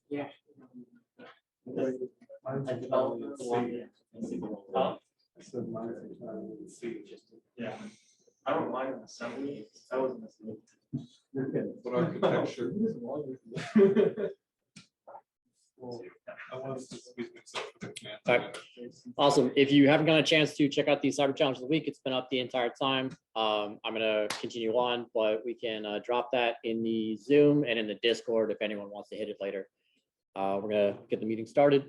Yeah. Yeah. I don't mind assembly. I wasn't assembly. What architecture? Okay. Awesome. If you haven't gotten a chance to check out the Cyber Challenge of the Week, it's been up the entire time. I'm going to continue on, but we can drop that in the Zoom and in the Discord if anyone wants to hit it later. We're going to get the meeting started.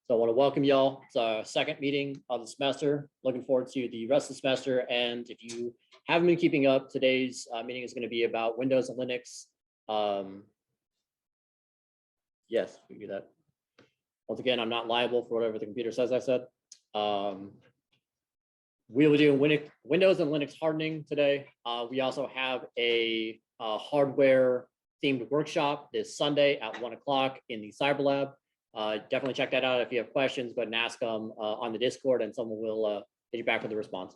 So I want to welcome y'all. It's our second meeting of the semester. Looking forward to the rest of the semester. And if you haven't been keeping up, today's meeting is going to be about Windows and Linux. Yes, we can do that. Once again, I'm not liable for whatever the computer says I said. We will do Windows and Linux hardening today. We also have a hardware themed workshop this Sunday at 1 o'clock in the Cyber Lab. Definitely check that out. If you have questions, go ahead and ask them on the Discord and someone will hit you back with a response.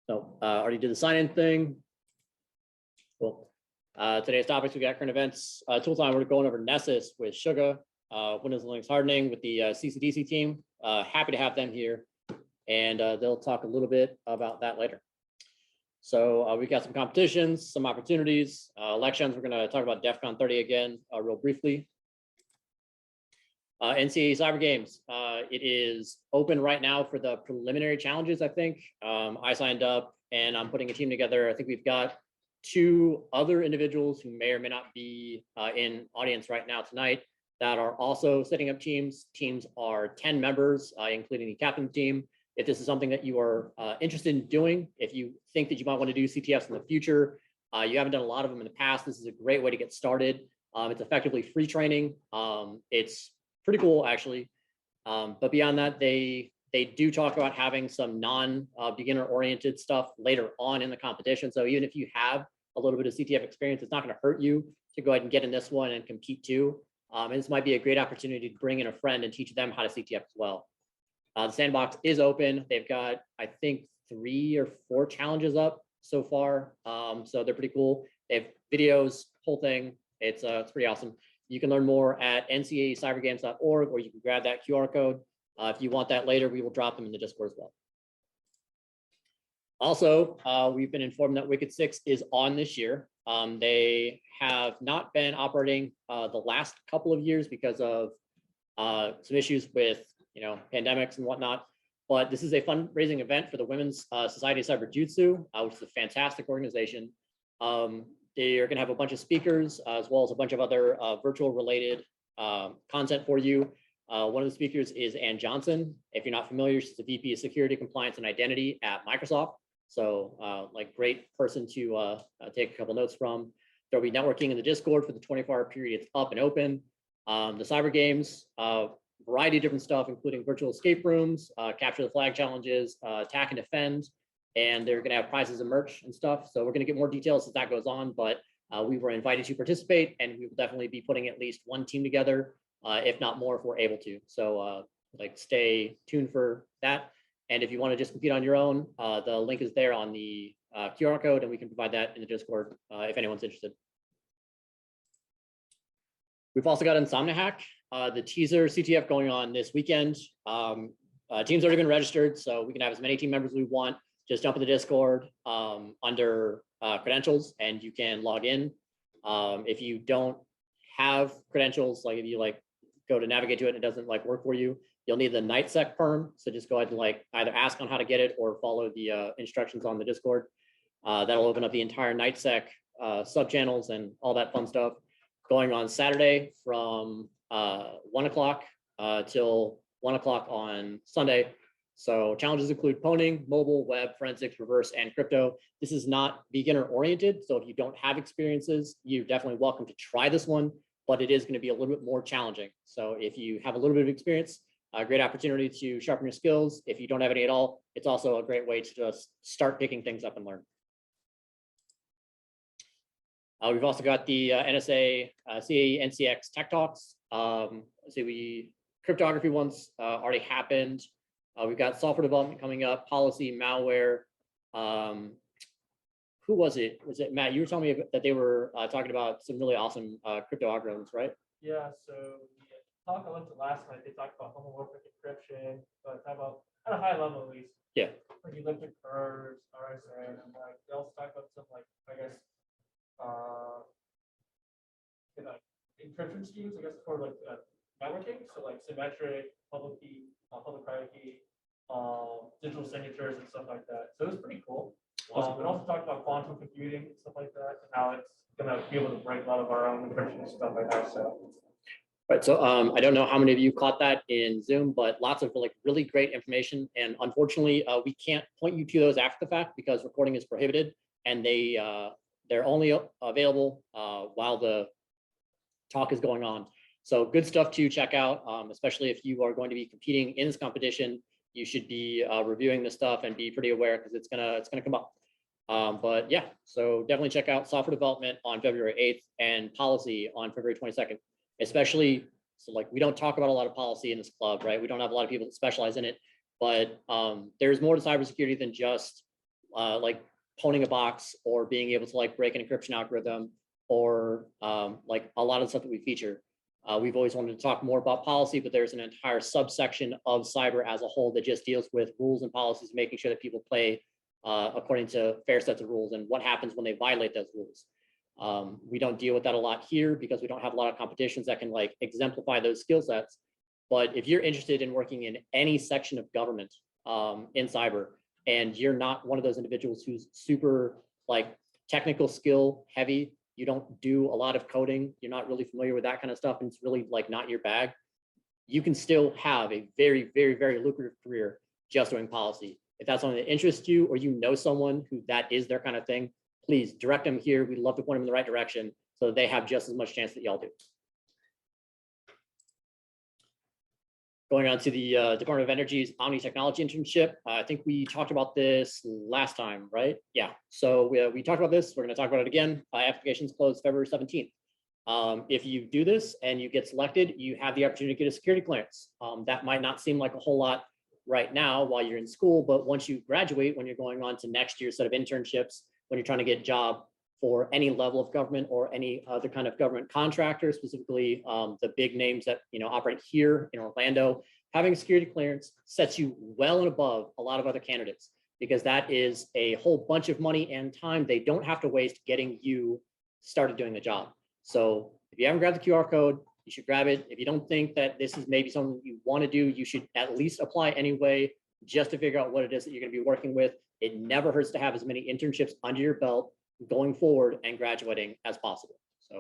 So already did the sign-in thing. Cool. Today's topics, we got current events. Tool time, we're going over Nessus with Shuga, Windows and Linux hardening with the CCDC team. Happy to have them here, and they'll talk a little bit about that later. So we've got some competitions, some opportunities, elections. We're going to talk about DEF CON 30 again, real briefly. NCAE Cyber Games. It is open right now for the preliminary challenges, I think. I signed up and I'm putting a team together. I think we've got 2 other individuals who may or may not be in audience right now tonight that are also setting up teams. Teams are 10 members, including the captain team. If this is something that you are interested in doing, if you think that you might want to do CTFs in the future, you haven't done a lot of them in the past, this is a great way to get started. It's effectively free training. It's pretty cool, actually. But beyond that, they do talk about having some non-beginner oriented stuff later on in the competition. So even if you have a little bit of CTF experience, it's not going to hurt you to go ahead and get in this one and compete too. And this might be a great opportunity to bring in a friend and teach them how to CTF as well. The sandbox is open. They've got, I think, 3 or 4 challenges up so far. So they're pretty cool. They have videos, whole thing. It's pretty awesome. You can learn more at ncaecybergames.org, or you can grab that QR code. If you want that later, we will drop them in the Discord as well. Also, we've been informed that Wicked 6 is on this year. They have not been operating the last couple of years because of some issues with pandemics and whatnot. But this is a fundraising event for the Women's Society of Cyber Jutsu, which is a fantastic organization. They are going to have a bunch of speakers as well as a bunch of other virtual related content for you. One of the speakers is Ann Johnson. If you're not familiar, she's the VP of Security, Compliance, and Identity at Microsoft. So great person to take a couple notes from. There'll be networking in the Discord for the 24-hour period. It's up and open. The Cyber Games, variety of different stuff, including virtual escape rooms, capture the flag challenges, attack and defend, and they're going to have prizes and merch and stuff. So we're going to get more details as that goes on, but we were invited to participate, and we will definitely be putting at least 1 team together, if not more, if we're able to. So stay tuned for that. And if you want to just compete on your own, the link is there on the QR code, and we can provide that in the Discord if anyone's interested. We've also got Insomnia Hack, the teaser CTF going on this weekend. Teams already been registered, so we can have as many team members as we want. Just jump in the Discord under credentials, and you can log in. If you don't have credentials, if you go to navigate to it and it doesn't work for you, you'll need the NightSec perm. So just go ahead and either ask on how to get it or follow the instructions on the Discord. That'll open up the entire NightSec sub-channels and all that fun stuff. Going on Saturday from 1 o'clock till 1 o'clock on Sunday. So challenges include pwning, mobile, web, forensics, reverse, and crypto. This is not beginner oriented. So if you don't have experiences, you're definitely welcome to try this one, but it is going to be a little bit more challenging. So if you have a little bit of experience, a great opportunity to sharpen your skills. If you don't have any at all, it's also a great way to just start picking things up and learn. We've also got the NSA CAE-NCX Tech Talks. Cryptography ones already happened. We've got software development coming up, policy, malware, Who was it? Was it Matt? You were telling me that they were talking about some really awesome crypto algorithms, right? Yeah, so the talk I went to last night, they talked about homomorphic encryption, but talk about at a high level at least. Yeah. Like elliptic curves, RSA, and like they also talk about some like I guess you know, encryption schemes, I guess for like networking, so like symmetric, public key, public private key, digital signatures and stuff like that. So it was pretty cool. Awesome. And also talked about quantum computing and stuff like that, and how it's gonna be able to break a lot of our own encryption and stuff like that. So Right. So I don't know how many of you caught that in Zoom, but lots of like really great information. And unfortunately, we can't point you to those after the fact because recording is prohibited, and they're only available while the talk is going on. So good stuff to check out, especially if you are going to be competing in this competition. You should be reviewing this stuff and be pretty aware because it's gonna come up. But yeah, so definitely check out software development on February 8th and policy on February 22nd. Especially, so like we don't talk about a lot of policy in this club, right? We don't have a lot of people that specialize in it, but there's more to cybersecurity than just like pwning a box or being able to like break an encryption algorithm or like a lot of the stuff that we feature. We've always wanted to talk more about policy, but there's an entire subsection of cyber as a whole that just deals with rules and policies, making sure that people play according to fair sets of rules and what happens when they violate those rules. We don't deal with that a lot here because we don't have a lot of competitions that can like exemplify those skill sets. But if you're interested in working in any section of government in cyber, and you're not one of those individuals who's super like technical skill heavy, you don't do a lot of coding, you're not really familiar with that kind of stuff, and it's really like not your bag, you can still have a very, very, very lucrative career just doing policy. If that's something that interests you, or you know someone who that is their kind of thing, please direct them here. We'd love to point them in the right direction so that they have just as much chance that y'all do. Going on to the Department of Energy's Omni Technology internship. I think we talked about this last time, right? Yeah, so we talked about this. We're gonna talk about it again. Applications close February 17th. If you do this and you get selected, you have the opportunity to get a security clearance. That might not seem like a whole lot right now while you're in school, but once you graduate, when you're going on to next year's set of internships, when you're trying to get a job for any level of government or any other kind of government contractor, specifically the big names that operate here in Orlando, having a security clearance sets you well and above a lot of other candidates, because that is a whole bunch of money and time they don't have to waste getting you started doing the job. So if you haven't grabbed the QR code, you should grab it. If you don't think that this is maybe something you want to do, you should at least apply anyway, just to figure out what it is that you're going to be working with. It never hurts to have as many internships under your belt going forward and graduating as possible. So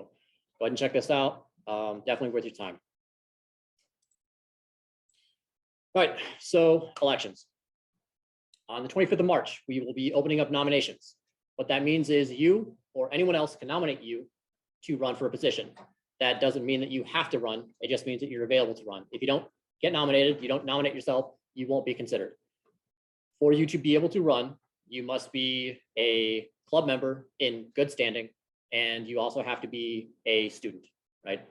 go ahead and check this out. Definitely worth your time. All right, so elections. On the 25th of March, we will be opening up nominations. What that means is you or anyone else can nominate you to run for a position. That doesn't mean that you have to run. It just means that you're available to run. If you don't get nominated, you don't nominate yourself, you won't be considered. For you to be able to run, you must be a club member in good standing, and you also have to be a student, right?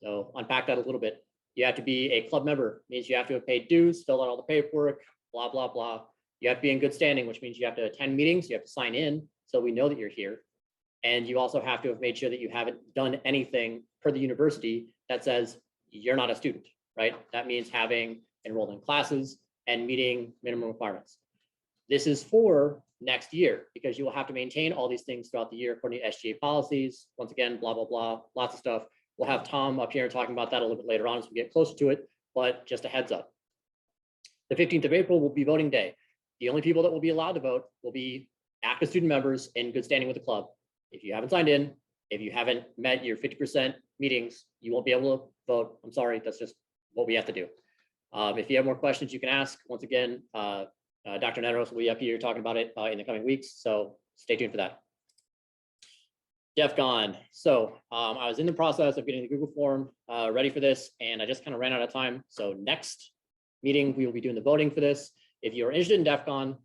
So unpack that a little bit. You have to be a club member, means you have to have paid dues, fill out all the paperwork, blah, blah, blah. You have to be in good standing, which means you have to attend meetings, you have to sign in so we know that you're here. And you also have to have made sure that you haven't done anything per the university that says you're not a student, right? That means having enrolled in classes and meeting minimum requirements. This is for next year because you will have to maintain all these things throughout the year according to SGA policies. Once again, blah, blah, blah, lots of stuff. We'll have Tom up here talking about that a little bit later on as we get closer to it, but just a heads up. The 15th of April will be voting day. The only people that will be allowed to vote will be active student members in good standing with the club. If you haven't signed in, if you haven't met your 50% meetings, you won't be able to vote. I'm sorry, that's just what we have to do. If you have more questions, you can ask. Once again, Dr. Nedros will be up here talking about it in the coming weeks, so stay tuned for that. DEF CON. So I was in the process of getting the Google form ready for this, and I just kind of ran out of time. So next meeting, we will be doing the voting for this. If you're interested in DEF CON,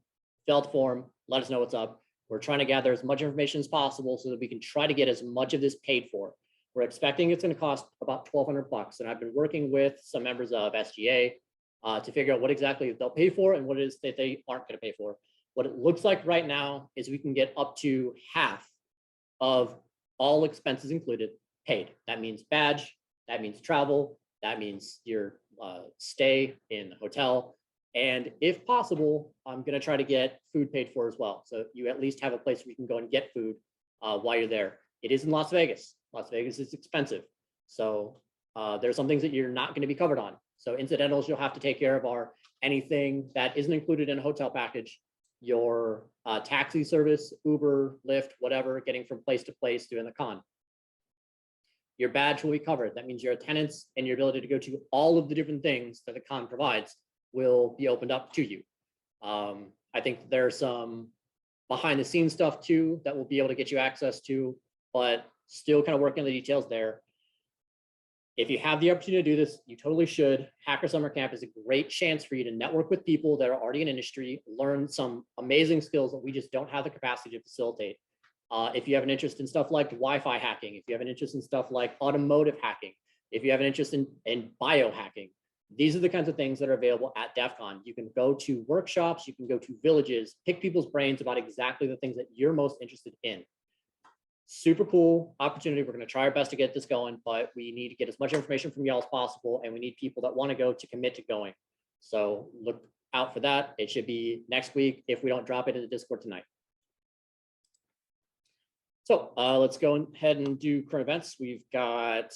fill out the form, let us know what's up. We're trying to gather as much information as possible so that we can try to get as much of this paid for. We're expecting it's going to cost about $1,200, and I've been working with some members of SGA to figure out what exactly they'll pay for and what it is that they aren't going to pay for. What it looks like right now is we can get up to half of all expenses included paid. That means badge, that means travel, that means your stay in the hotel. And if possible, I'm going to try to get food paid for as well. So you at least have a place where you can go and get food while you're there. It is in Las Vegas. Las Vegas is expensive. So there's some things that you're not going to be covered on. So incidentals you'll have to take care of are anything that isn't included in a hotel package, your taxi service, Uber, Lyft, whatever, getting from place to place during the con. Your badge will be covered. That means your attendance and your ability to go to all of the different things that the con provides will be opened up to you. I think there's some behind the scenes stuff too that we'll be able to get you access to, but still kind of working on the details there. If you have the opportunity to do this, you totally should. Hacker Summer Camp is a great chance for you to network with people that are already in industry, learn some amazing skills that we just don't have the capacity to facilitate. If you have an interest in stuff like Wi-Fi hacking, if you have an interest in stuff like automotive hacking, if you have an interest in biohacking, these are the kinds of things that are available at DEF CON. You can go to workshops, you can go to villages, pick people's brains about exactly the things that you're most interested in. Super cool opportunity. We're going to try our best to get this going, but we need to get as much information from y'all as possible, and we need people that want to go to commit to going. So look out for that. It should be next week if we don't drop it in the Discord tonight. So let's go ahead and do current events. We've got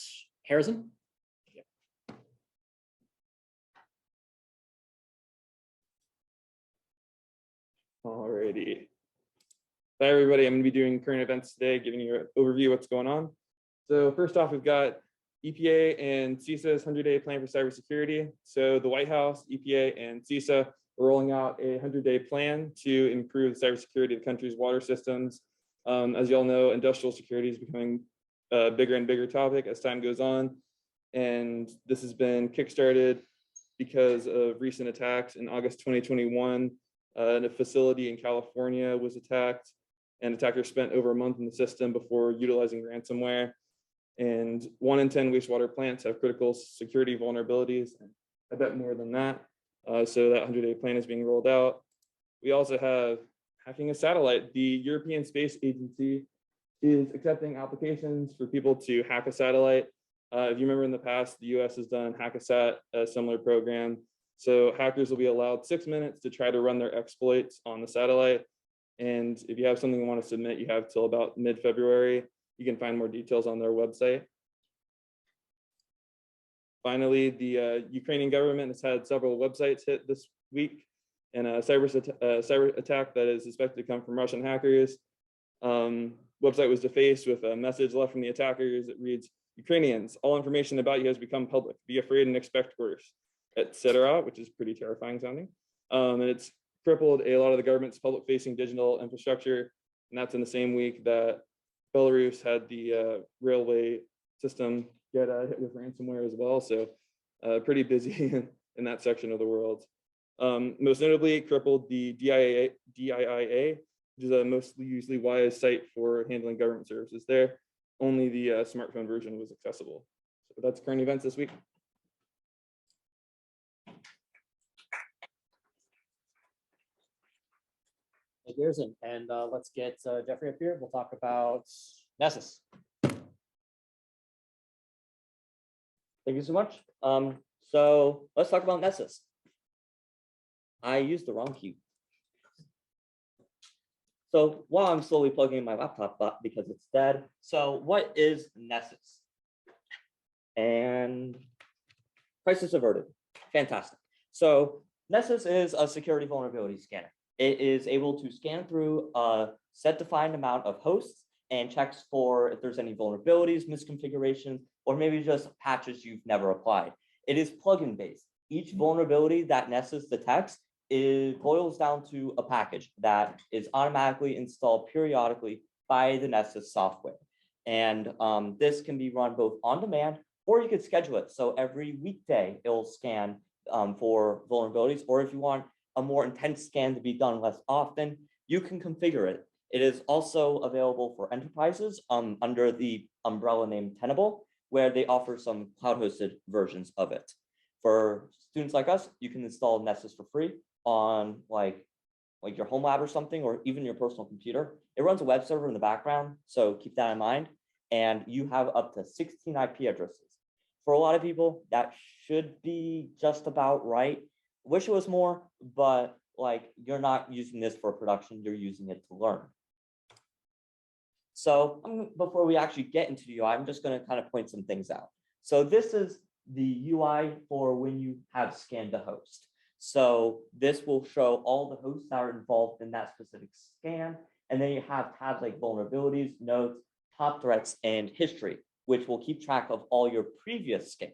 Harrison. Alrighty. Hi, everybody. I'm going to be doing current events today, giving you an overview of what's going on. So first off, we've got EPA and CISA's 100-day plan for cybersecurity. So the White House, EPA, and CISA are rolling out a 100-day plan to improve the cybersecurity of the country's water systems. As you all know, industrial security is becoming a bigger and bigger topic as time goes on. And this has been kickstarted because of recent attacks. In August 2021, a facility in California was attacked, and attackers spent over a month in the system before utilizing ransomware. And 1 in 10 wastewater plants have critical security vulnerabilities. I bet more than that. So that 100-day plan is being rolled out. We also have hacking a satellite. The European Space Agency is accepting applications for people to hack a satellite. If you remember in the past, the US has done Hack-A-Sat, a similar program. So hackers will be allowed 6 minutes to try to run their exploits on the satellite. And if you have something you want to submit, you have till about mid-February. You can find more details on their website. Finally, the Ukrainian government has had several websites hit this week, and a cyber attack that is suspected to come from Russian hackers. Website was defaced with a message left from the attackers. It reads, "Ukrainians, all information about you has become public. Be afraid and expect worse," etc., which is pretty terrifying sounding. And it's crippled a lot of the government's public-facing digital infrastructure, and that's in the same week that Belarus had the railway system get hit with ransomware as well. So pretty busy in that section of the world. Most notably, it crippled the DIIA, which is a mostly usually wise site for handling government services there. Only the smartphone version was accessible. So that's current events this week. Thank you, Harrison. And let's get Jeffrey up here. We'll talk about Nessus. Thank you so much. So let's talk about Nessus. I used the wrong key. So while I'm slowly plugging in my laptop because it's dead. So what is Nessus? And crisis averted. Fantastic. So Nessus is a security vulnerability scanner. It is able to scan through a set defined amount of hosts and checks for if there's any vulnerabilities, misconfigurations, or maybe just patches you've never applied. It is plugin based. Each vulnerability that Nessus detects boils down to a package that is automatically installed periodically by the Nessus software. And this can be run both on demand, or you could schedule it. So every weekday it'll scan for vulnerabilities, or if you want a more intense scan to be done less often, you can configure it. It is also available for enterprises under the umbrella name Tenable, where they offer some cloud-hosted versions of it. For students like us, you can install Nessus for free on like like your home lab or something, or even your personal computer, it runs a web server in the background. So keep that in mind. And you have up to 16 IP addresses. For a lot of people, that should be just about right. Wish it was more, but like you're not using this for production, you're using it to learn. So before we actually get into the UI, I'm just going to kind of point some things out. So this is the UI for when you have scanned a host. So this will show all the hosts that are involved in that specific scan. And then you have tabs like vulnerabilities, nodes, top threats, and history, which will keep track of all your previous scans.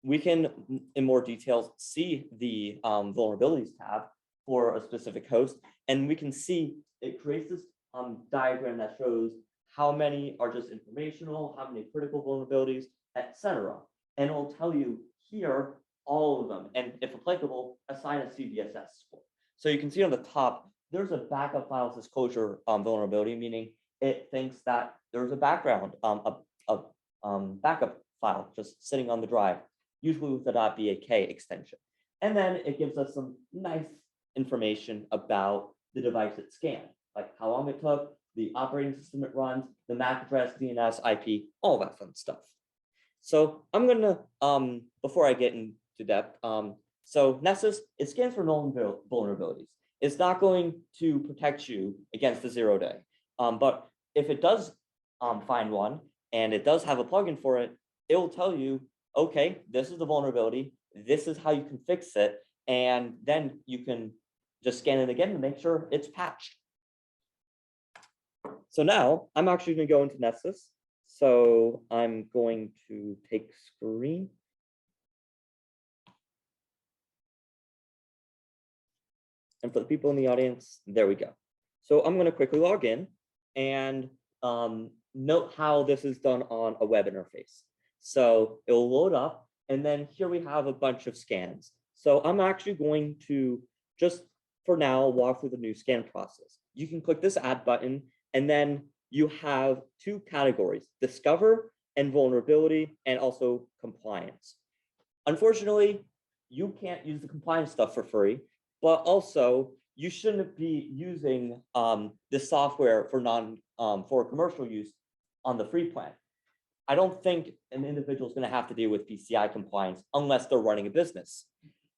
We can, in more details, see the vulnerabilities tab for a specific host, and we can see it creates this diagram that shows how many are just informational, how many critical vulnerabilities, etc. And it'll tell you here all of them, and if applicable, assign a CVSS score. So you can see on the top, there's a backup files disclosure vulnerability, meaning it thinks that there's a background, backup file just sitting on the drive, usually with the .bak extension. And then it gives us some nice information about the device it scanned, like how long it took, the operating system it runs, the MAC address, DNS, IP, all that fun stuff. So I'm gonna, before I get into depth, so Nessus, it scans for known vulnerabilities. It's not going to protect you against the 0-day. But if it does find one and it does have a plugin for it, it will tell you, okay, this is the vulnerability, this is how you can fix it, and then you can just scan it again to make sure it's patched. So now I'm actually going to go into Nessus. So I'm going to take screen. And for the people in the audience, there we go. So I'm going to quickly log in and note how this is done on a web interface. So it will load up, and then here we have a bunch of scans. So I'm actually going to just for now walk through the new scan process. You can click this add button, and then you have two categories, discover and vulnerability, and also compliance. Unfortunately, you can't use the compliance stuff for free, but also you shouldn't be using this software for commercial use on the free plan. I don't think an individual is going to have to deal with PCI compliance unless they're running a business.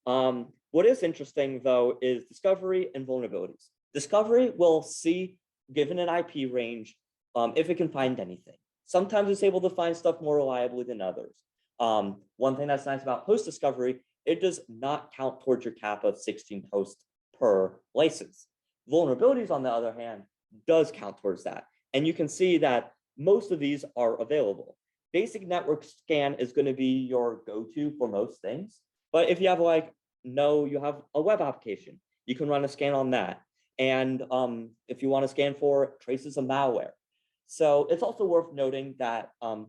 What is interesting, though, is discovery and vulnerabilities. Discovery will see, given an IP range, if it can find anything. Sometimes it's able to find stuff more reliably than others. One thing that's nice about host discovery, it does not count towards your cap of 16 hosts per license. Vulnerabilities, on the other hand, does count towards that. And you can see that most of these are available. Basic network scan is going to be your go-to for most things. But if you have you have a web application, you can run a scan on that. And if you want to scan for traces of malware. So it's also worth noting that, oh,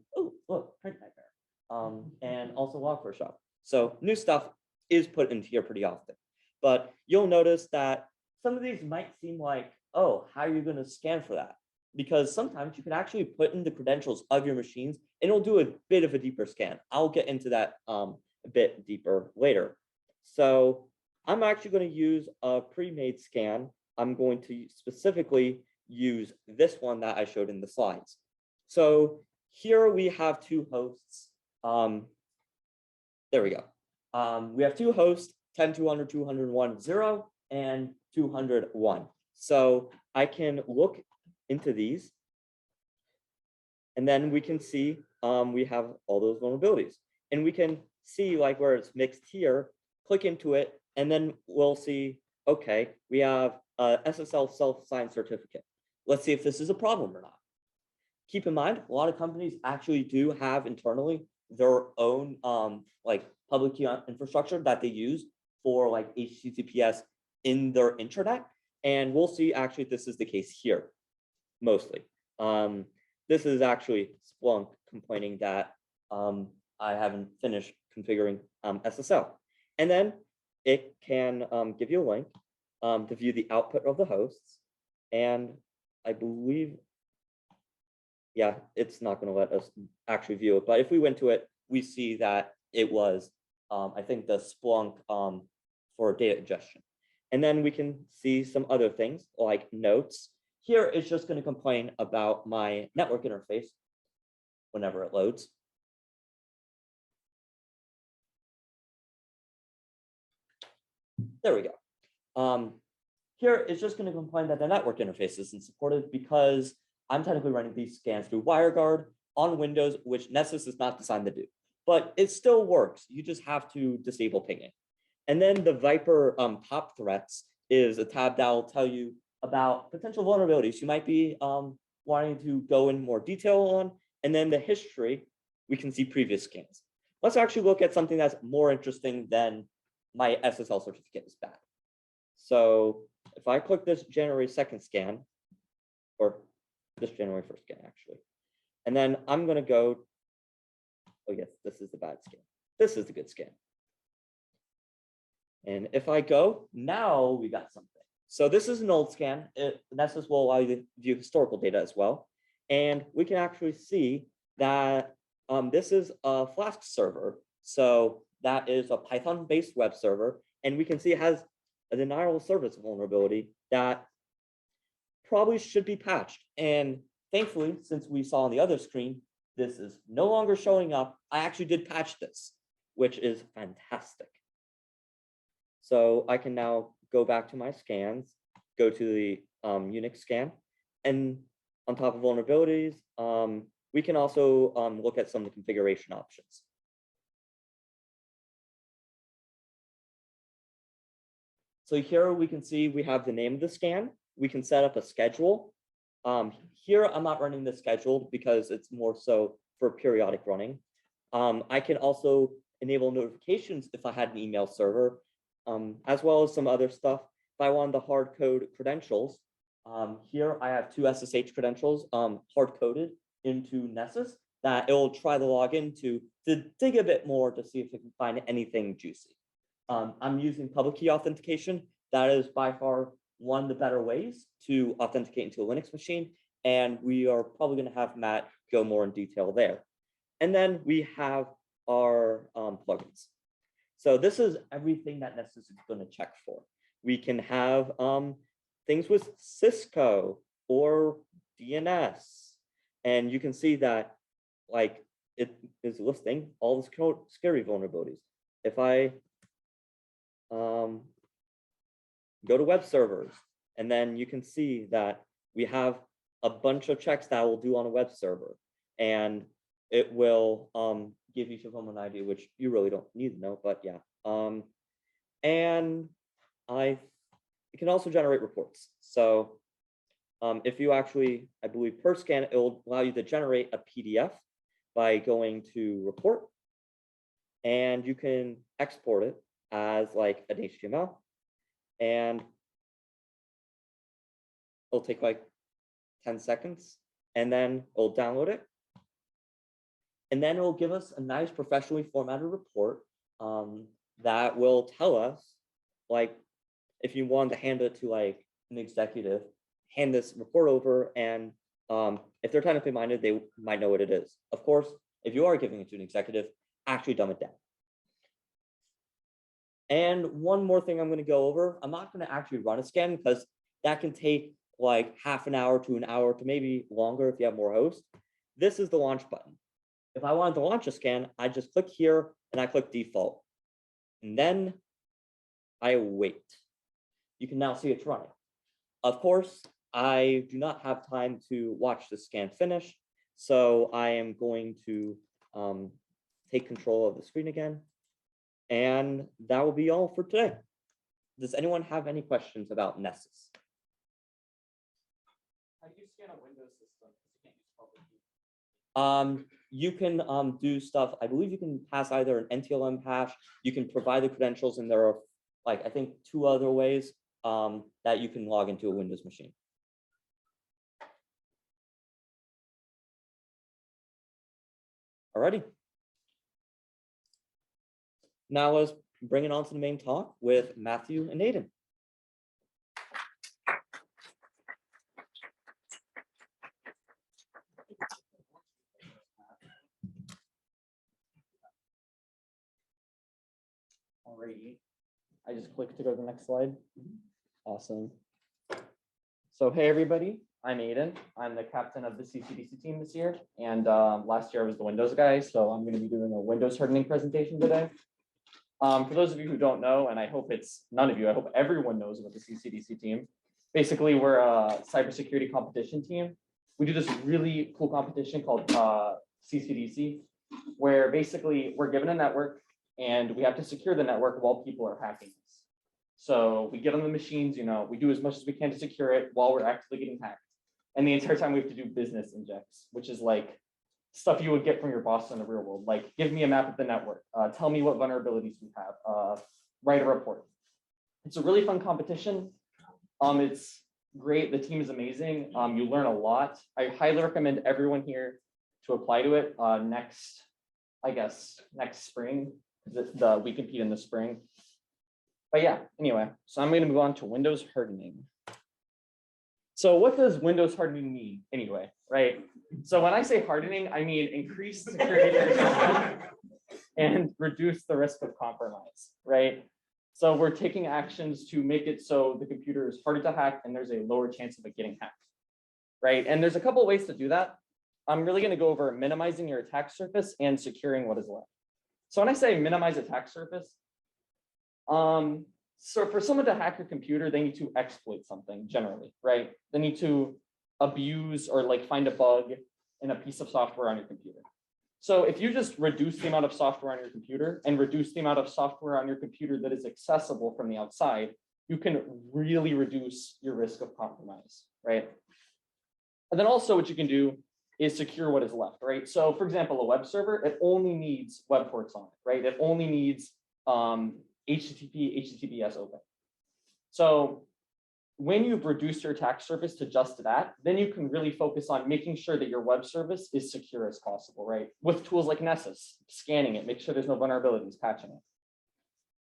look, print nightmare, and also Log4Shop. So new stuff is put into here pretty often. But you'll notice that some of these might seem like, oh, how are you going to scan for that? Because sometimes you can actually put in the credentials of your machines and it'll do a bit of a deeper scan. I'll get into that a bit deeper later. So I'm actually going to use a pre-made scan. I'm going to specifically use this one that I showed in the slides. So here we have two hosts. There we go. We have two hosts, 10, 200, 201, 0, and 201. So I can look into these, and then we can see we have all those vulnerabilities. And we can see where it's mixed here, click into it, and then we'll see, okay, we have a SSL self-signed certificate. Let's see if this is a problem or not. Keep in mind, a lot of companies actually do have internally their own public key infrastructure that they use for HTTPS in their intranet. And we'll see actually this is the case here, mostly. This is actually Splunk complaining that I haven't finished configuring SSL. And then it can give you a link to view the output of the hosts. And I believe, yeah, it's not going to let us actually view it. But if we went to it, we see that it was, I think, the Splunk for data ingestion. And then we can see some other things like notes. Here it's just going to complain about my network interface whenever it loads. There we go. Here it's just going to complain that the network interface isn't supported because I'm technically running these scans through WireGuard on Windows, which Nessus is not designed to do. But it still works. You just have to disable pinging. And then the Viper top threats is a tab that will tell you about potential vulnerabilities you might be wanting to go in more detail on. And then the history, we can see previous scans. Let's actually look at something that's more interesting than my SSL certificate is bad. So if I click this January 2nd scan, or this January 1st scan actually, and then I'm going to go, oh yes, this is the bad scan. This is the good scan. And if I go, now we got something. So this is an old scan. Nessus will allow you to view historical data as well. And we can actually see that this is a Flask server. So that is a Python-based web server. And we can see it has a denial of service vulnerability that probably should be patched. And thankfully, since we saw on the other screen, this is no longer showing up. I actually did patch this, which is fantastic. So I can now go back to my scans, go to the Unix scan, and on top of vulnerabilities, we can also look at some of the configuration options. So here we can see we have the name of the scan. We can set up a schedule. Here I'm not running the schedule because it's more so for periodic running. I can also enable notifications if I had an email server, as well as some other stuff. If I wanted the hard code credentials, here I have 2 SSH credentials hard coded into Nessus that it will try to log into to dig a bit more to see if it can find anything juicy. I'm using public key authentication. That is by far one of the better ways to authenticate into a Linux machine. And we are probably going to have Matt go more in detail there. And then we have our plugins. So this is everything that Nessus is going to check for. We can have things with Cisco or DNS. And you can see that like it is listing all the scary vulnerabilities. If I go to web servers, and then you can see that we have a bunch of checks that will do on a web server, and it will give each of them an ID, which you really don't need to know, but yeah. And it can also generate reports. So if you actually, I believe per scan, it will allow you to generate a PDF by going to report, and you can export it as like an HTML, and it'll take like 10 seconds, and then it'll download it. And then it'll give us a nice professionally formatted report that will tell us, like, if you wanted to hand it to like an executive, hand this report over, and if they're technically minded, they might know what it is. Of course, if you are giving it to an executive, actually dumb it down. And one more thing I'm going to go over, I'm not going to actually run a scan because that can take like half an hour to an hour to maybe longer if you have more hosts. This is the launch button. If I wanted to launch a scan, I just click here and I click default. And then I wait. You can now see it's running. Of course, I do not have time to watch the scan finish, so I am going to take control of the screen again. And that will be all for today. Does anyone have any questions about Nessus? How do you scan a Windows system? You can't use public key. You can do stuff. I believe you can pass either an NTLM hash. You can provide the credentials, and there are like I think 2 other ways that you can log into a Windows machine. Alrighty. Now let's bring it on to the main talk with Matthew and Aiden. Alrighty. I just click to go to the next slide. Awesome. So hey, everybody, I'm Aiden. I'm the captain of the CCDC team this year. And last year I was the Windows guy. So I'm going to be doing a Windows hardening presentation today. For those of you who don't know, and I hope it's none of you, I hope everyone knows about the CCDC team. Basically, we're a cybersecurity competition team. We do this really cool competition called CCDC, where basically we're given a network and we have to secure the network while people are hacking us. So we get on the machines, we do as much as we can to secure it while we're actively getting hacked. And the entire time we have to do business injects, which is like stuff you would get from your boss in the real world. Like, give me a map of the network, tell me what vulnerabilities we have, write a report. It's a really fun competition. It's great. The team is amazing. You learn a lot. I highly recommend everyone here to apply to it next spring. We compete in the spring. But yeah, anyway, so I'm going to move on to Windows hardening. So what does Windows hardening mean anyway, right? So when I say hardening, I mean increase security and reduce the risk of compromise, right? So we're taking actions to make it so the computer is harder to hack and there's a lower chance of it getting hacked, right? And there's a couple of ways to do that. I'm really going to go over minimizing your attack surface and securing what is left. So when I say minimize attack surface, so for someone to hack your computer, they need to exploit something generally, right? They need to abuse or like find a bug in a piece of software on your computer. So if you just reduce the amount of software on your computer and reduce the amount of software on your computer that is accessible from the outside, you can really reduce your risk of compromise, right? And then also what you can do is secure what is left, right? So for example, a web server, it only needs web ports on it, right? It only needs HTTP, HTTPS open. So when you've reduced your attack surface to just that, then you can really focus on making sure that your web service is secure as possible, right? With tools like Nessus, scanning it, make sure there's no vulnerabilities, patching it.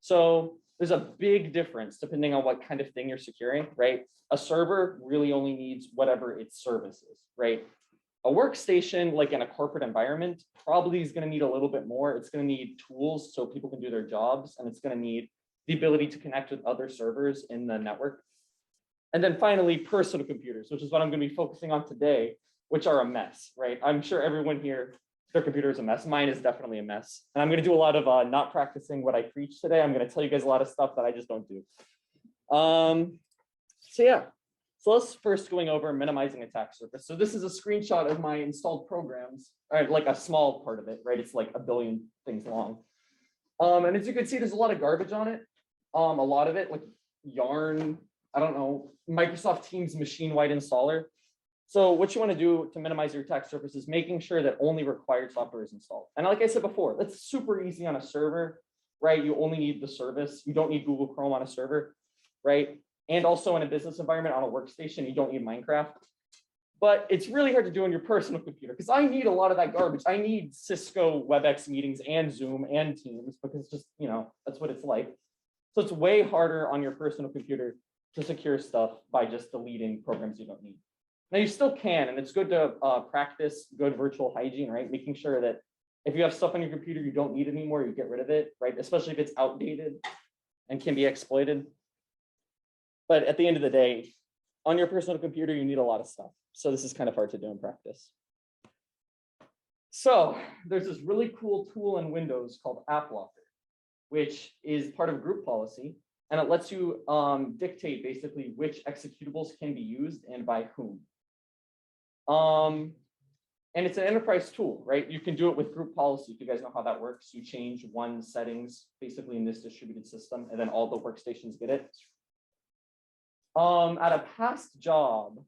So there's a big difference depending on what kind of thing you're securing, right? A server really only needs whatever its service is, right? A workstation, like in a corporate environment, probably is going to need a little bit more. It's going to need tools so people can do their jobs, and it's going to need the ability to connect with other servers in the network. And then finally, personal computers, which is what I'm going to be focusing on today, which are a mess, right? I'm sure everyone here, their computer is a mess. Mine is definitely a mess. And I'm going to do a lot of not practicing what I preach today. I'm going to tell you guys a lot of stuff that I just don't do. So let's first going over minimizing attack surface. So this is a screenshot of my installed programs, or like a small part of it, right? It's like a billion things long. And as you can see, there's a lot of garbage on it. A lot of it, like Yarn, I don't know, Microsoft Teams machine-wide installer. So what you want to do to minimize your attack surface is making sure that only required software is installed. And like I said before, that's super easy on a server, right? You only need the service. You don't need Google Chrome on a server, right? And also in a business environment on a workstation, you don't need Minecraft. But it's really hard to do on your personal computer because I need a lot of that garbage. I need Cisco WebEx meetings and Zoom and Teams because just, that's what it's like. So it's way harder on your personal computer to secure stuff by just deleting programs you don't need. Now you still can, and it's good to practice good virtual hygiene, right? Making sure that if you have stuff on your computer you don't need anymore, you get rid of it, right? Especially if it's outdated and can be exploited. But at the end of the day, on your personal computer, you need a lot of stuff. So this is kind of hard to do in practice. So there's this really cool tool in Windows called AppLocker, which is part of group policy. And it lets you dictate basically which executables can be used and by whom. And it's an enterprise tool, right? You can do it with group policy. If you guys know how that works, you change one settings basically in this distributed system, and then all the workstations get it. At a past job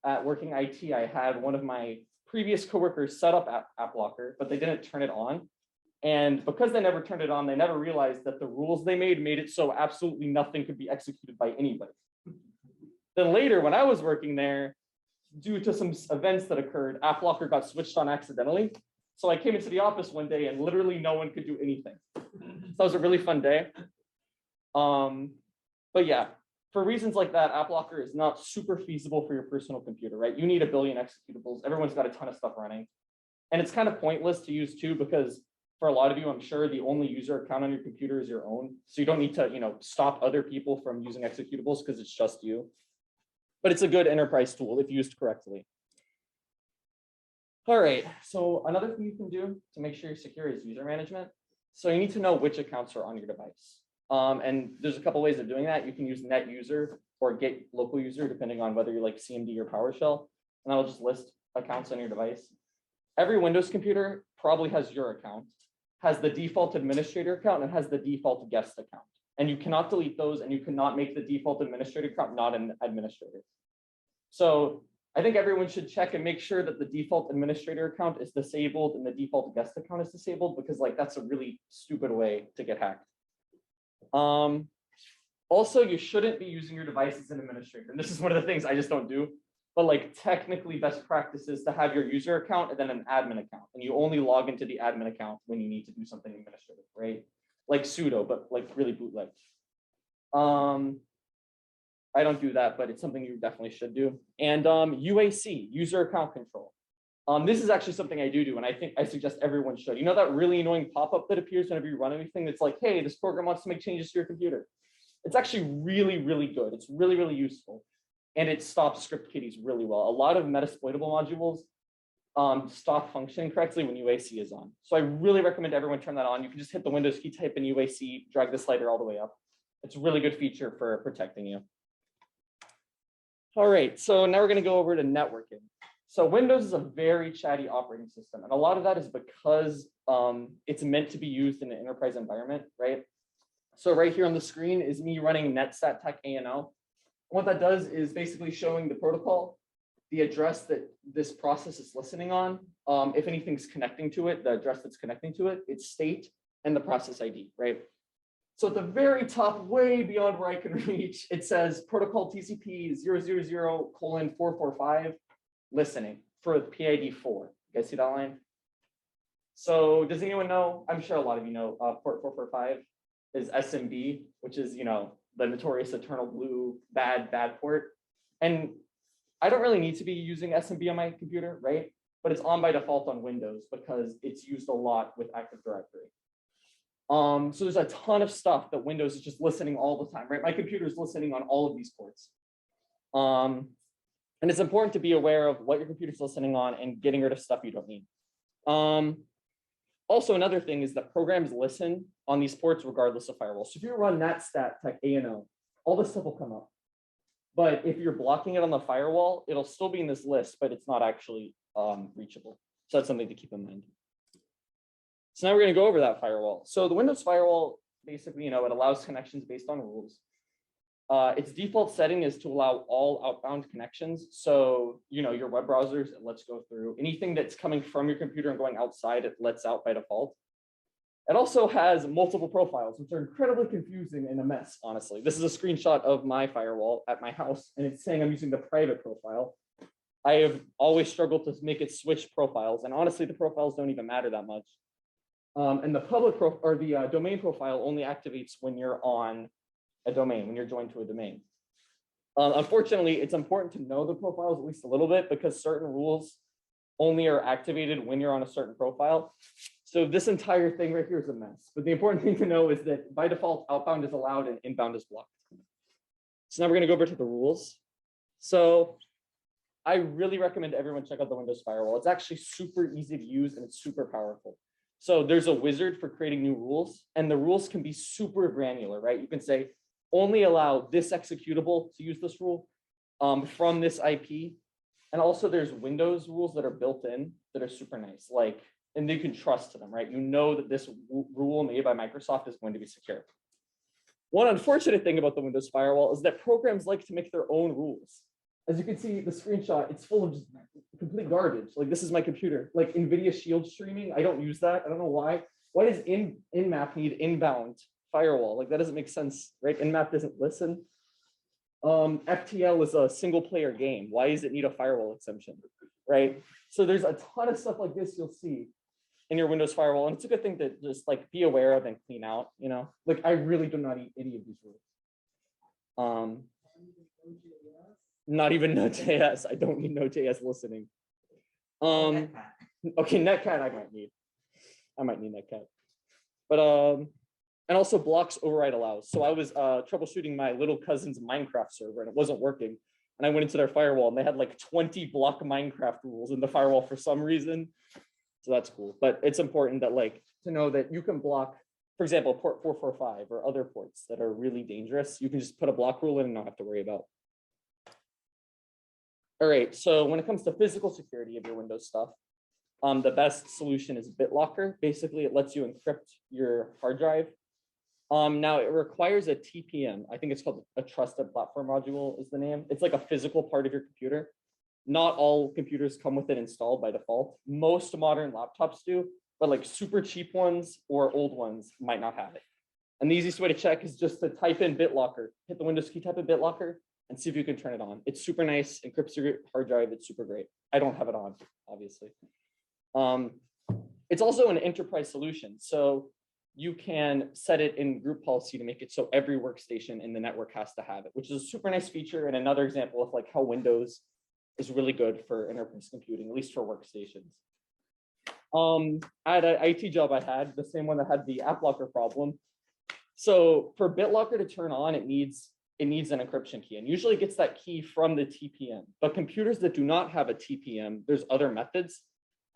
at working IT, I had one of my previous coworkers set up AppLocker, but they didn't turn it on. And because they never turned it on, they never realized that the rules they made it so absolutely nothing could be executed by anybody. Then later, when I was working there, due to some events that occurred, AppLocker got switched on accidentally. So I came into the office one day and literally no one could do anything. So that was a really fun day. But yeah, for reasons like that, AppLocker is not super feasible for your personal computer, right? You need a billion executables. Everyone's got a ton of stuff running. And it's kind of pointless to use too, because for a lot of you, I'm sure the only user account on your computer is your own. So you don't need to, stop other people from using executables because it's just you. But it's a good enterprise tool if used correctly. All right, so another thing you can do to make sure you're secure is user management. So you need to know which accounts are on your device. And there's a couple ways of doing that. You can use net user or get local user, depending on whether you like CMD or PowerShell. And that'll just list accounts on your device. Every Windows computer probably has your account, has the default administrator account, and has the default guest account. And you cannot delete those, and you cannot make the default administrator account not an administrator. So I think everyone should check and make sure that the default administrator account is disabled and the default guest account is disabled, because like that's a really stupid way to get hacked. Also, you shouldn't be using your device as an administrator. And this is one of the things I just don't do. But like technically best practice is to have your user account and then an admin account. And you only log into the admin account when you need to do something administrative, right? Like sudo, but like really bootleg. I don't do that, but it's something you definitely should do. And UAC, user account control. This is actually something I do, and I think I suggest everyone should. You know that really annoying pop-up that appears whenever you run anything that's like, hey, this program wants to make changes to your computer. It's actually really, really good. It's really, really useful. And it stops script kiddies really well. A lot of metasploitable modules stop functioning correctly when UAC is on. So I really recommend everyone turn that on. You can just hit the Windows key, type in UAC, drag the slider all the way up. It's a really good feature for protecting you. All right, so now we're going to go over to networking. So Windows is a very chatty operating system, and a lot of that is because it's meant to be used in an enterprise environment, right? So right here on the screen is me running netstat tech ANO. What that does is basically showing the protocol, the address that this process is listening on, if anything's connecting to it, the address that's connecting to it, its state, and the process ID, right? So at the very top, way beyond where I can reach, it says protocol TCP 000:445 listening for PID 4. You guys see that line? So does anyone know? I'm sure a lot of you know port 445 is SMB, which is, the notorious eternal blue bad port. And I don't really need to be using SMB on my computer, right? But it's on by default on Windows because it's used a lot with Active Directory. So there's a ton of stuff that Windows is just listening all the time, right? My computer is listening on all of these ports. And it's important to be aware of what your computer's listening on and getting rid of stuff you don't need. Also, another thing is that programs listen on these ports regardless of firewall. So if you run netstat tech ANO, all this stuff will come up. But if you're blocking it on the firewall, it'll still be in this list, but it's not actually reachable. So that's something to keep in mind. So now we're going to go over that firewall. So the Windows firewall, basically, it allows connections based on rules. Its default setting is to allow all outbound connections. So, your web browsers, it lets go through. Anything that's coming from your computer and going outside, it lets out by default. It also has multiple profiles, which are incredibly confusing and a mess, honestly. This is a screenshot of my firewall at my house, and it's saying I'm using the private profile. I have always struggled to make it switch profiles, and honestly, the profiles don't even matter that much. And the public domain profile only activates when you're on a domain, when you're joined to a domain. Unfortunately, it's important to know the profiles at least a little bit because certain rules only are activated when you're on a certain profile. So this entire thing right here is a mess. But the important thing to know is that by default, outbound is allowed and inbound is blocked. So now we're going to go over to the rules. So I really recommend everyone check out the Windows Firewall. It's actually super easy to use and it's super powerful. So there's a wizard for creating new rules, and the rules can be super granular, right? You can say, only allow this executable to use this rule from this IP. And also there's Windows rules that are built in that are super nice, and you can trust to them, right? You know that this rule made by Microsoft is going to be secure. One unfortunate thing about the Windows Firewall is that programs like to make their own rules. As you can see, the screenshot, it's full of just complete garbage. Like this is my computer, like NVIDIA Shield streaming. I don't use that. I don't know why. Why does Nmap need inbound firewall? Like that doesn't make sense, right? Nmap doesn't listen. FTL is a single player game. Why does it need a firewall exemption, right? So there's a ton of stuff like this you'll see in your Windows Firewall. And it's a good thing to just be aware of and clean out, I really do not eat any of these rules. Not even Node.js. I don't need Node.js listening. Okay, Netcat I might need. I might need Netcat. But and also blocks override allows. So I was troubleshooting my little cousin's Minecraft server and it wasn't working. And I went into their firewall and they had like 20 block Minecraft rules in the firewall for some reason. So that's cool. But it's important that like to know that you can block, for example, port 445 or other ports that are really dangerous. You can just put a block rule in and not have to worry about. All right, so when it comes to physical security of your Windows stuff, the best solution is BitLocker. Basically, it lets you encrypt your hard drive. Now it requires a TPM. I think it's called a trusted platform module is the name. It's like a physical part of your computer. Not all computers come with it installed by default. Most modern laptops do, but like super cheap ones or old ones might not have it. And the easiest way to check is just to type in BitLocker, hit the Windows key, type in BitLocker, and see if you can turn it on. It's super nice, encrypts your hard drive. It's super great. I don't have it on, obviously. It's also an enterprise solution. So you can set it in group policy to make it so every workstation in the network has to have it, which is a super nice feature and another example of like how Windows is really good for enterprise computing, at least for workstations. I had an IT job I had, the same one that had the AppLocker problem. So for BitLocker to turn on, it needs an encryption key, and usually it gets that key from the TPM. But computers that do not have a TPM, there's other methods.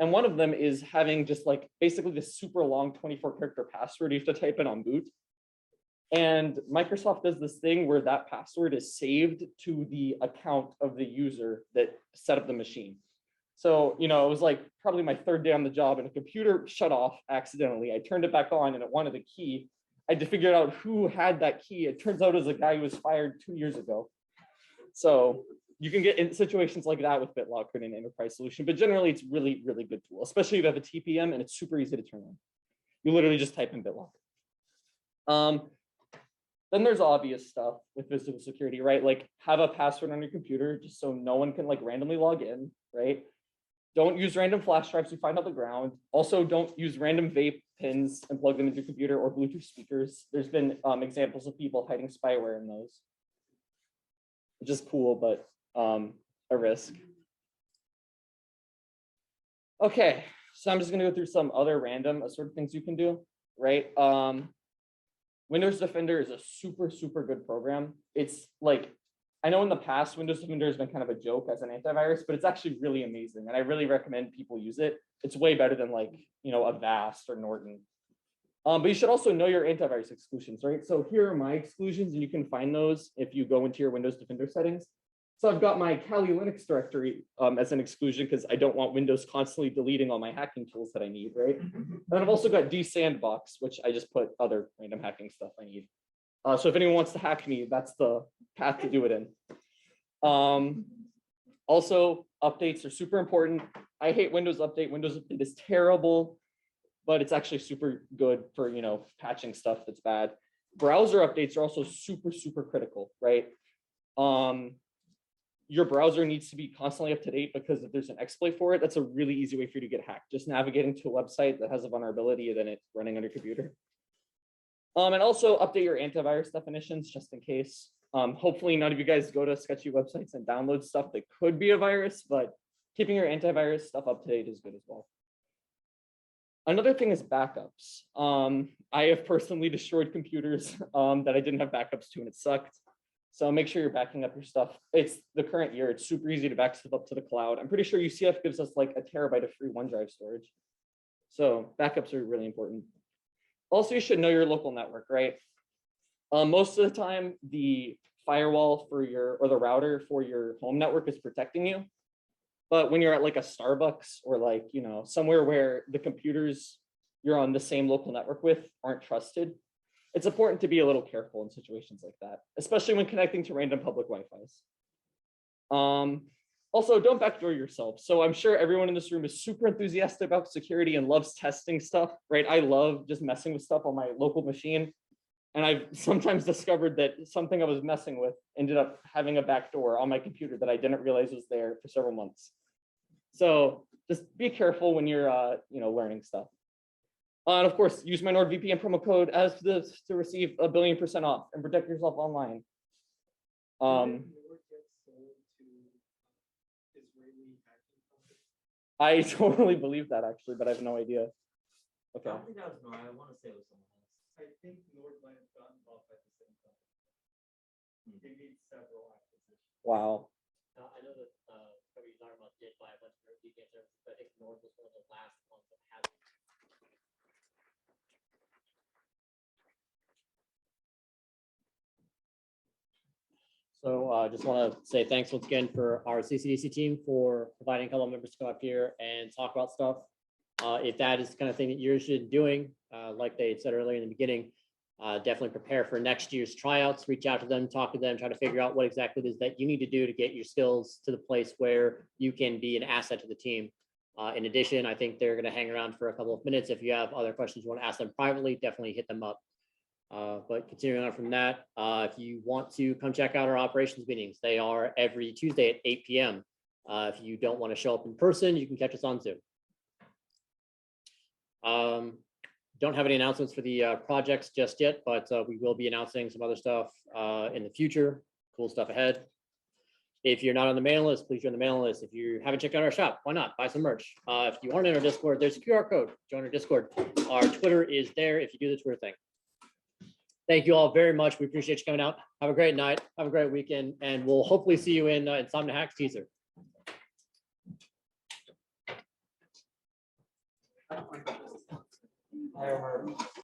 And one of them is having just like basically this super long 24-character password you have to type in on boot. And Microsoft does this thing where that password is saved to the account of the user that set up the machine. So, you know, it was like probably my third day on the job and a computer shut off accidentally. I turned it back on and it wanted a key. I had to figure out who had that key. It turns out it was a guy who was fired 2 years ago. So you can get in situations like that with BitLocker in an enterprise solution, but generally it's really, really good tool, especially if you have a TPM and it's super easy to turn on. You literally just type in BitLocker. Then there's obvious stuff with physical security, right? Like have a password on your computer just so no one can like randomly log in, right? Don't use random flash drives you find on the ground. Also, don't use random vape pins and plug them into your computer or Bluetooth speakers. There's been examples of people hiding spyware in those, which is cool, but a risk. Okay, so I'm just gonna go through some other random sort of things you can do, right? Windows Defender is a super, super good program. It's like, I know in the past, Windows Defender has been kind of a joke as an antivirus, but it's actually really amazing. And I really recommend people use it. It's way better than like, you know, Avast or Norton. But you should also know your antivirus exclusions, right? So here are my exclusions and you can find those if you go into your Windows Defender settings. So I've got my Kali Linux directory as an exclusion because I don't want Windows constantly deleting all my hacking tools that I need, right? And I've also got dsandbox, which I just put other random hacking stuff I need. So if anyone wants to hack me, that's the path to do it in. Also, updates are super important. I hate Windows Update. Windows Update is terrible, but it's actually super good for, you know, patching stuff that's bad. Browser updates are also super, super critical, right? Your browser needs to be constantly up to date because if there's an exploit for it, that's a really easy way for you to get hacked. Just navigating to a website that has a vulnerability and then it's running on your computer. And also update your antivirus definitions just in case. Hopefully none of you guys go to sketchy websites and download stuff that could be a virus, but keeping your antivirus stuff up to date is good as well. Another thing is backups. I have personally destroyed computers that I didn't have backups to and it sucked. So make sure you're backing up your stuff. It's the current year. It's super easy to back stuff up to the cloud. I'm pretty sure UCF gives us like a terabyte of free OneDrive storage. So backups are really important. Also, you should know your local network, right? Most of the time, the firewall for your, or the router for your home network is protecting you. But when you're at like a Starbucks or like, you know, somewhere where the computers you're on the same local network with aren't trusted, it's important to be a little careful in situations like that, especially when connecting to random public Wi-Fi's. Also, don't backdoor yourself. So I'm sure everyone in this room is super enthusiastic about security and loves testing stuff, right? I love just messing with stuff on my local machine. And I've sometimes discovered that something I was messing with ended up having a backdoor on my computer that I didn't realize was there for several months. So just be careful when you're you know, learning stuff. And of course, use my NordVPN promo code as this to receive 1,000,000% off and protect yourself online. I totally believe that actually, but I have no idea. Okay. I don't think that was Nora. I want to say it was someone else. I think Nord might have gotten off at the same time. They made several acquisitions. Wow. I know that Discovery Dharma did buy a bunch of VPN services, but I think Nord was one of the last ones that had. So just want to say thanks once again for our CCDC team for providing a couple of members to come up here and talk about stuff. If that is the kind of thing that you're interested in doing, like they said earlier in the beginning, definitely prepare for next year's tryouts, reach out to them, talk to them, try to figure out what exactly it is that you need to do to get your skills to the place where you can be an asset to the team. In addition, I think they're going to hang around for a couple of minutes. If you have other questions you want to ask them privately, definitely hit them up. But continuing on from that, if you want to come check out our operations meetings, they are every Tuesday at 8 p.m. If you don't want to show up in person, you can catch us on Zoom. Don't have any announcements for the projects just yet, but we will be announcing some other stuff in the future. Cool stuff ahead. If you're not on the mailing list, please join the mailing list. If you haven't checked out our shop, why not buy some merch? If you aren't in our Discord, there's a QR code. Join our Discord. Our Twitter is there if you do the Twitter thing. Thank you all very much. We appreciate you coming out. Have a great night. Have a great weekend, and we'll hopefully see you in Insomnia Hacks teaser.